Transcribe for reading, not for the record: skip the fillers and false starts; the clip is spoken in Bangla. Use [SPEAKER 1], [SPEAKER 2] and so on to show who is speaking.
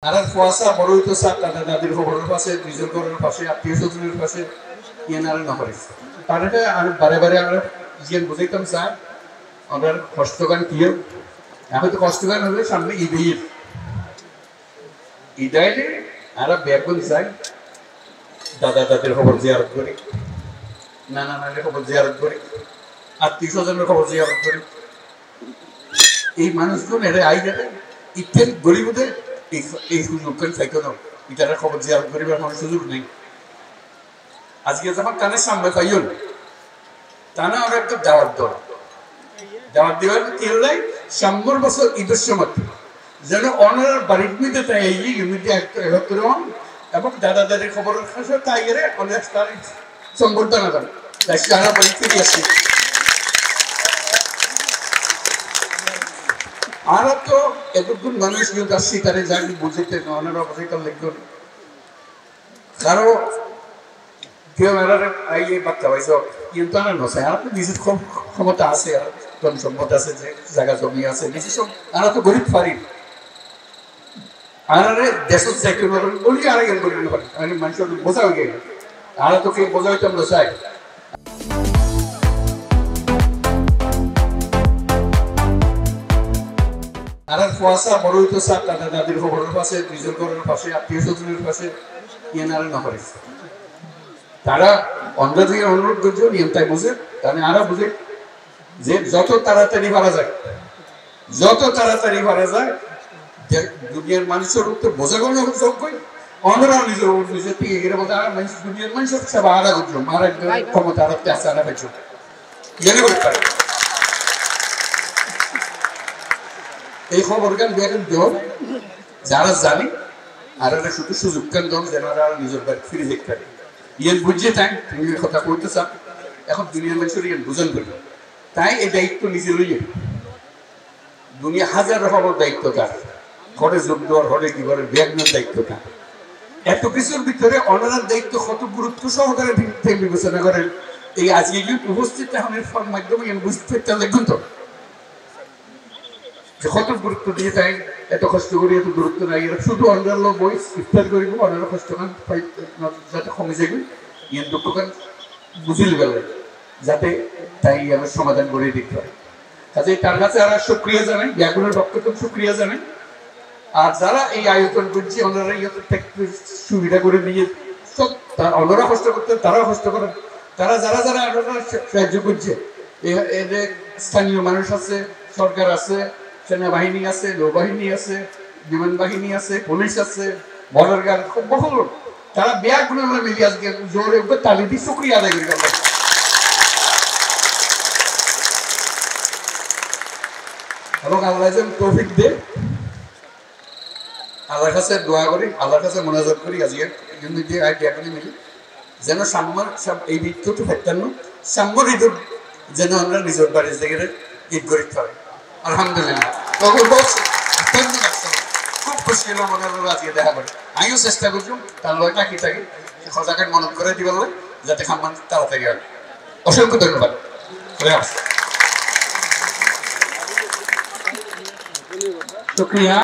[SPEAKER 1] আর ফুয়াশা বড় হইতো স্যার দাদা দাদির খবরের পাশে নিজের ঘরের পাশে আত্মীয় স্বজনের পাশে ইয়ানারে না করে তারকে আমি বারে বারে আমরা জিয়ান বুঝাইতাম স্যার আমাদের কষ্টগান কি এখন তো কষ্টগান হলে সামনে ঈদ ঈদাইলে আর ব্যাগুন যাই দাদা দাদির খবর জিয়ারত করি নানা নানির খবর জিয়ারত করি আত্মীয় স্বজনের খবর জিয়ারত করি এই মানুষগুলো এরা আই যাবে ইত্যাদি গরিবদের এই সুযোগকান থাইতো না ইটার খবর জিয়ারত করিবার কোনো সুযোগ নেই আজকে যখন কানের সামনে পাইও টানা ওরা একটা দাওয়াত দেওয়ার কেউলাই 100 বছর ঈদের সময় যেন অনার বাড়ির মধ্যে তাই এই ইউনিটি একত্রম এবং দাদা দাদির খবরের কাছে তাই এর অনেক তারিখ সংবর্ধনা দেন তাই সারা বাড়ি ফিরে আসি আর তো এতক্ষণ মানুষ কিন্তু আসছি তারে জানি বুঝতে অনেক অবস্থা লিখবেন কারো কেউ এরারে আইয়ে বাচ্চা পাইছ কিন্তু আর নয় আর তো নিজের ক্ষমতা আছে আর ধন সম্পদ আছে যে জায়গা জমি আছে বেশি সব আর তো গরিব পারি আর দেশের চাকরি বলি আর গেল করি না আমি মানুষের বোঝা হয়ে গেল আর তো কে বোঝা হইতাম না চাই আর ফুয়াশা বড় হইতো স্যার দাদা দাদির খবরের পাশে নিজের ঘরের পাশে আত্মীয় স্বজনের পাশে ইয়ানারে না করে তারা অন্ধ থেকে অনুরোধ করছে নিয়ম তাই বুঝে তাহলে আরো বুঝে যে যত তাড়াতাড়ি মারা যায় দুনিয়ার মানুষের উপর বোঝা কোনো যোগ্য অন্যরাও নিজের নিজের থেকে এর মধ্যে আর মানুষ দুনিয়ার মানুষের সেবা আড়া করছো মারা ক্ষমতা আর আছে আড়া পেয়েছ জেনে করতে পারে এই খবর গান দেখেন দেব যারা জানি আর শুধু সুযোগ কেন দেব যেন নিজের বাড়ি ফিরে দেখতে পারে ইয়ান বুঝে তাই তুমি কথা কইতে চান এখন দুনিয়ার মানুষের ইয়ান বুঝন করবে তাই এই দায়িত্ব নিজে লইয়ে দুনিয়া হাজার রকমের দায়িত্ব তার ঘরে যোগ দেওয়ার ঘরে কি ঘরে ব্যাগনের দায়িত্ব তার এত কিছুর ভিতরে অনারার দায়িত্ব কত গুরুত্ব সহকারে বিবেচনা করেন এই আজকে উপস্থিত এখন মাধ্যমে বুঝতে দেখুন তো যে কত গুরুত্ব দিয়ে তাই এত কষ্ট করি এত গুরুত্ব নাই এরা শুধু অন্যান্য বই ইফতার করিব অন্যান্য কষ্টকান যাতে কমে যাবে ইয়ার দুঃখকান বুঝিল গেল যাতে তাই আমার সমাধান করে দিতে পারে কাজে তার কাছে আর শুক্রিয়া জানাই ব্যাগুনের পক্ষ থেকে শুক্রিয়া জানাই আর যারা এই আয়োজন করছে ওনারা সুবিধা করে দিয়ে সব ওনারা কষ্ট করতে তারাও কষ্ট করেন তারা যারা যারা সাহায্য করছে এদের স্থানীয় মানুষ আছে সরকার আছে সেনাবাহিনী আছে নৌবাহিনী আছে বিমান বাহিনী আছে পুলিশ আছে বর্ডার গার্ড খুব বহু লোক তারা ব্যাগুলো মিলিয়ে আজকে জোরে তালি দিয়ে শুক্রিয়া আদায় করে গেল এবং আল্লাহ যেন তৌফিক দে আল্লাহর কাছে দোয়া করি আল্লাহর কাছে মোনাজাত করি আজকে ইউনিটি আইডিয়া করে মিলি যেন সাম্যর এই বৃত্তটা ফেরতান্ন সাম্যর ঈদ যেন আমরা নিজের বাড়ির জায়গায় ঈদ করিতে পারি আলহামদুলিল্লাহ তখন বলছি খুব খুশি হলো মনে হলো আজকে দেখা করে আমিও চেষ্টা করছি তার লয়টা কি থাকে সজাগাত মনত করে দিবার যাতে খাম্মান তাড়াতাড়ি হয় অসংখ্য ধন্যবাদ শুক্রিয়া